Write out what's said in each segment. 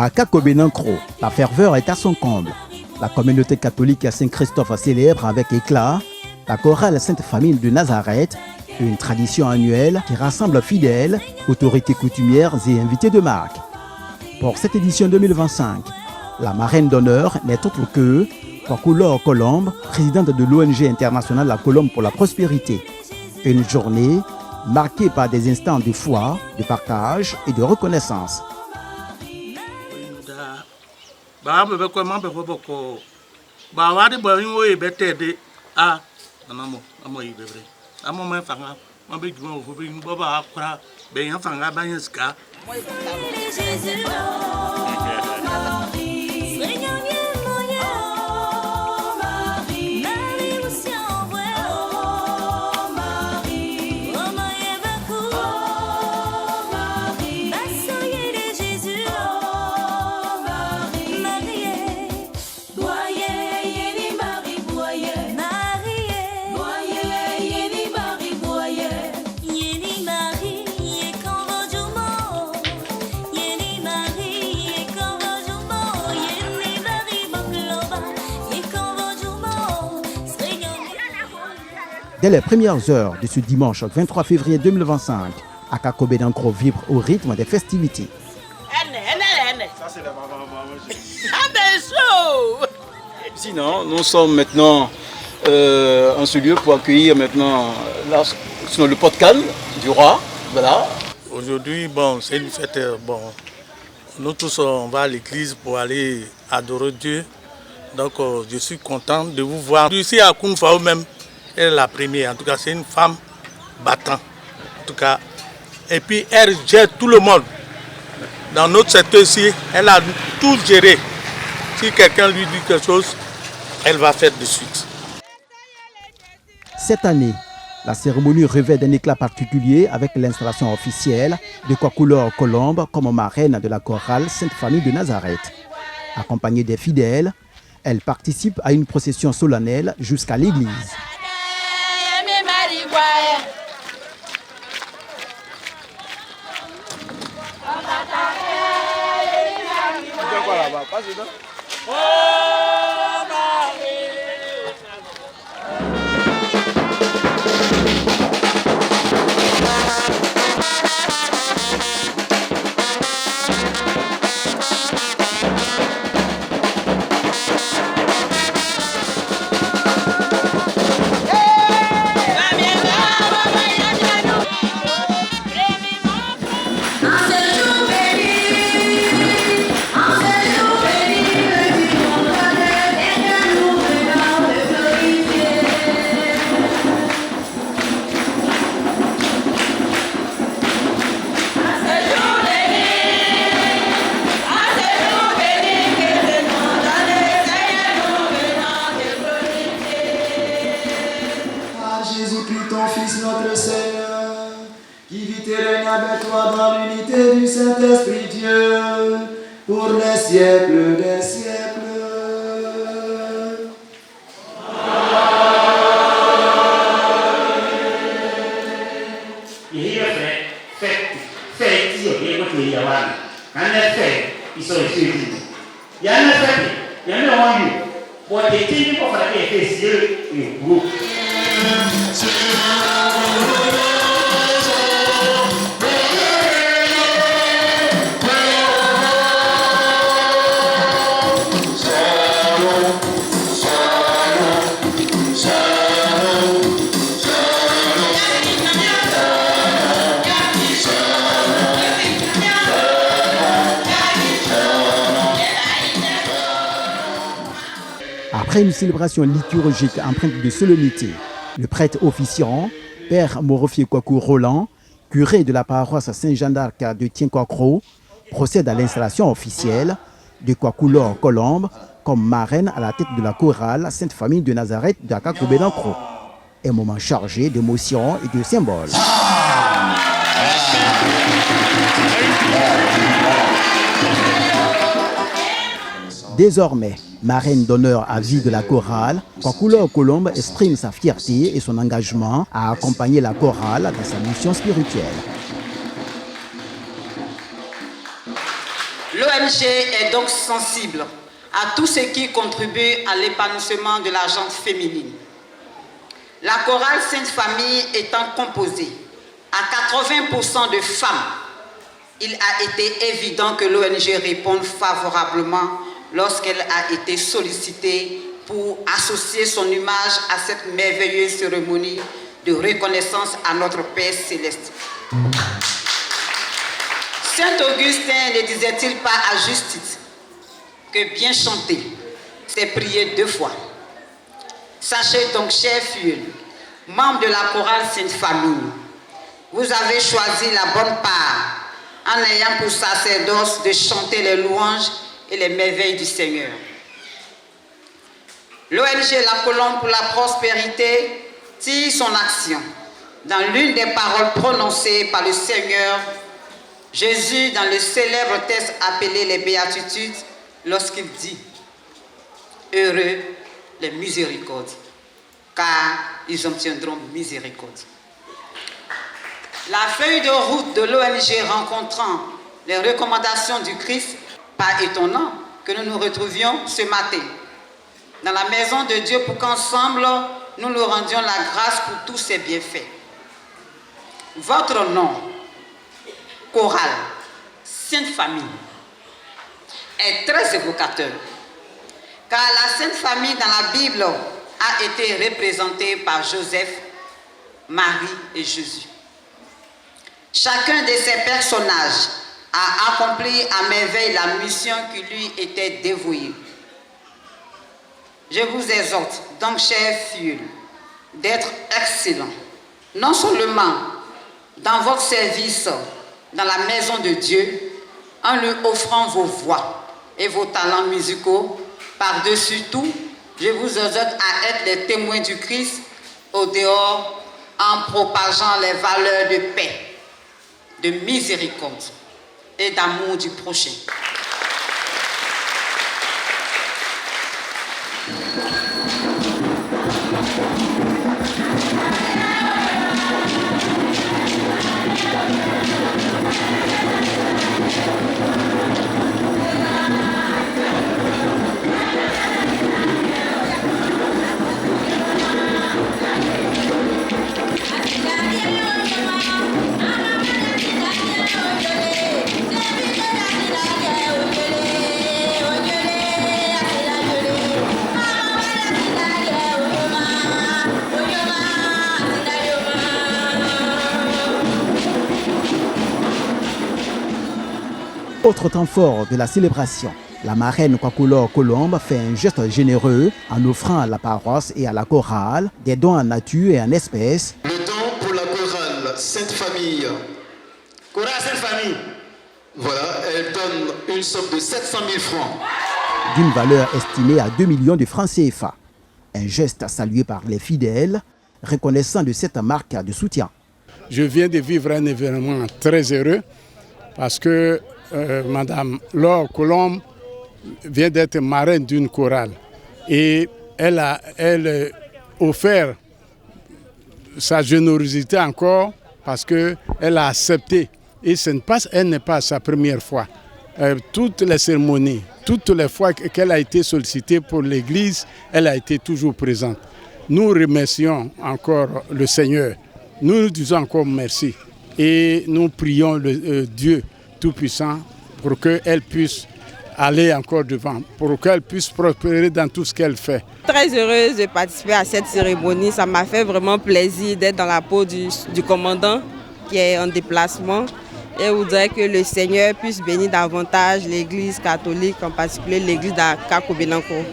À Kakobenankro, la ferveur est à son comble. La communauté catholique à Saint-Christophe célèbre avec éclat la chorale Sainte Famille de Nazareth, une tradition annuelle qui rassemble fidèles, autorités coutumières et invités de marque. Pour cette édition 2025, la marraine d'honneur n'est autre que Kwaku Colombe, présidente de l'ONG internationale La Colombe pour la prospérité. Une journée marquée par des instants de foi, de partage et de reconnaissance. Dès les premières heures de ce dimanche 23 février 2025, à Kakobenankro vibre au rythme des festivités. Sinon, nous sommes maintenant en ce lieu pour accueillir maintenant le pot-de-canne du roi. Voilà. Aujourd'hui, c'est une fête. Nous tous, on va à l'église pour aller adorer Dieu. Donc, je suis content de vous voir. Ici à Kounfao même. Elle est la première, en tout cas c'est une femme battante, en tout cas. Et puis elle gère tout le monde. Dans notre secteur ici, elle a tout géré. Si quelqu'un lui dit quelque chose, elle va faire de suite. Cette année, la cérémonie revêt d'un éclat particulier avec l'installation officielle de Kwaku Colombe comme marraine de la chorale Sainte Famille de Nazareth. Accompagnée des fidèles, elle participe à une procession solennelle jusqu'à l'église. Jésus-Christ, ton Fils, notre Seigneur, qui vit et règne avec toi dans l'unité du Saint-Esprit Dieu, pour les siècles des siècles. Après une célébration liturgique empreinte de solennité, le prêtre officiant, Père Morofie Kwaku Roland, curé de la paroisse Saint-Jean d'Arc de Tienkwakro, procède à l'installation officielle de Kwaku Colombe comme marraine à la tête de la chorale Sainte Famille de Nazareth de Kakobenankro. Un moment chargé d'émotions et de symboles. Désormais, marraine d'honneur à vie de la chorale, Kwaku Colombe exprime sa fierté et son engagement à accompagner la chorale dans sa mission spirituelle. L'ONG est donc sensible à tout ce qui contribue à l'épanouissement de la gente féminine. La chorale Sainte Famille étant composée à 80% de femmes, il a été évident que l'ONG réponde favorablement lorsqu'elle a été sollicitée pour associer son image à cette merveilleuse cérémonie de reconnaissance à notre Père céleste. Saint Augustin ne disait-il pas à juste titre que bien chanter, c'est prier 2 fois. Sachez donc, chers filles, membres de la chorale Sainte Famille, vous avez choisi la bonne part en ayant pour sacerdoce de chanter les louanges et les merveilles du Seigneur. L'ONG La Colombe pour la prospérité tire son action dans l'une des paroles prononcées par le Seigneur Jésus dans le célèbre texte appelé les Béatitudes lorsqu'il dit « Heureux les miséricordes, car ils obtiendront miséricorde ». La feuille de route de l'ONG rencontrant les recommandations du Christ, pas étonnant que nous nous retrouvions ce matin dans la maison de Dieu pour qu'ensemble nous nous rendions la grâce pour tous ses bienfaits. Votre nom, chorale, Sainte Famille, est très évocateur, car la Sainte Famille dans la Bible a été représentée par Joseph, Marie et Jésus. Chacun de ces personnages a accompli à merveille la mission qui lui était dévouée. Je vous exhorte donc, chers filles, d'être excellents, non seulement dans votre service dans la maison de Dieu, en lui offrant vos voix et vos talents musicaux. Par-dessus tout, je vous exhorte à être les témoins du Christ au dehors en propageant les valeurs de paix, de miséricorde et d'amour du prochain. Autre temps fort de la célébration, la marraine Kwakoulor Colombe fait un geste généreux en offrant à la paroisse et à la chorale des dons en nature et en espèces. Le don pour la chorale Sainte Famille. Chorale Sainte Famille. Voilà, elle donne une somme de 700 000 francs. D'une valeur estimée à 2 millions de francs CFA. Un geste salué par les fidèles, reconnaissant de cette marque de soutien. Je viens de vivre un événement très heureux parce que Madame Laure Colombe vient d'être marraine d'une chorale et elle a offert sa générosité encore parce qu'elle a accepté et elle n'est pas sa première fois. Toutes les cérémonies, toutes les fois qu'elle a été sollicitée pour l'Église, elle a été toujours présente. Nous remercions encore le Seigneur, nous nous disons encore merci et nous prions le Dieu Tout-Puissant pour qu'elle puisse aller encore devant, pour qu'elle puisse prospérer dans tout ce qu'elle fait. Très heureuse de participer à cette cérémonie, ça m'a fait vraiment plaisir d'être dans la peau du commandant qui est en déplacement et je voudrais que le Seigneur puisse bénir davantage l'Église catholique, en particulier l'Église d'Akakobelancourt.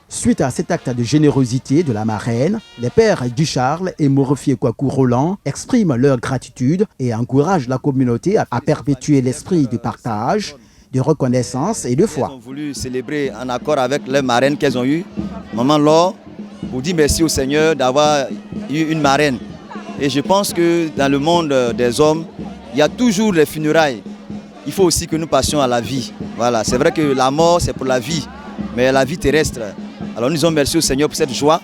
Suite à cet acte de générosité de la marraine, les pères Ducharles et Morofié Kwaku Roland expriment leur gratitude et encouragent la communauté à perpétuer l'esprit de partage, de reconnaissance et de foi. Ils ont voulu célébrer en accord avec les marraines qu'elles ont eues. Maman Laure, pour dire merci au Seigneur d'avoir eu une marraine. Et je pense que dans le monde des hommes, il y a toujours les funérailles. Il faut aussi que nous passions à la vie. Voilà, c'est vrai que la mort, c'est pour la vie, mais la vie terrestre. Alors nous disons merci au Seigneur pour cette joie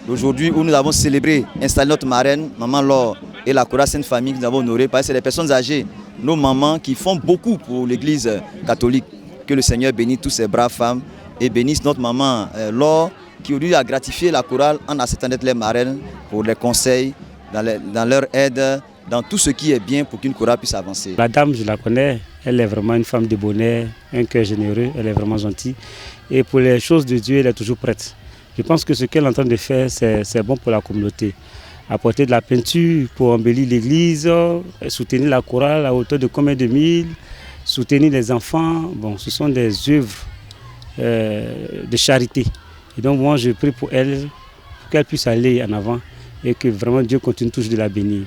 d'aujourd'hui où nous avons célébré, installé notre marraine, Maman Laure, et la chorale Sainte Famille que nous avons honorée, parce que c'est des personnes âgées nos mamans qui font beaucoup pour l'église catholique. Que le Seigneur bénisse toutes ces braves femmes et bénisse notre maman Laure qui aujourd'hui a gratifié la chorale en acceptant d'être les marraines pour les conseils, dans leur aide, dans tout ce qui est bien pour qu'une chorale puisse avancer. La dame, je la connais, elle est vraiment une femme de bonheur, un cœur généreux, elle est vraiment gentille. Et pour les choses de Dieu, elle est toujours prête. Je pense que ce qu'elle est en train de faire, c'est bon pour la communauté. Apporter de la peinture pour embellir l'église, soutenir la chorale à hauteur de combien de mille, soutenir les enfants. Bon, ce sont des œuvres de charité. Et donc moi, je prie pour elle, pour qu'elle puisse aller en avant et que vraiment Dieu continue toujours de la bénir.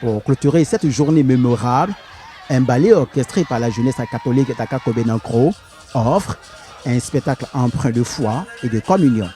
Pour clôturer cette journée mémorable, un ballet orchestré par la jeunesse catholique d'Akakobenankro offre un spectacle empreint de foi et de communion.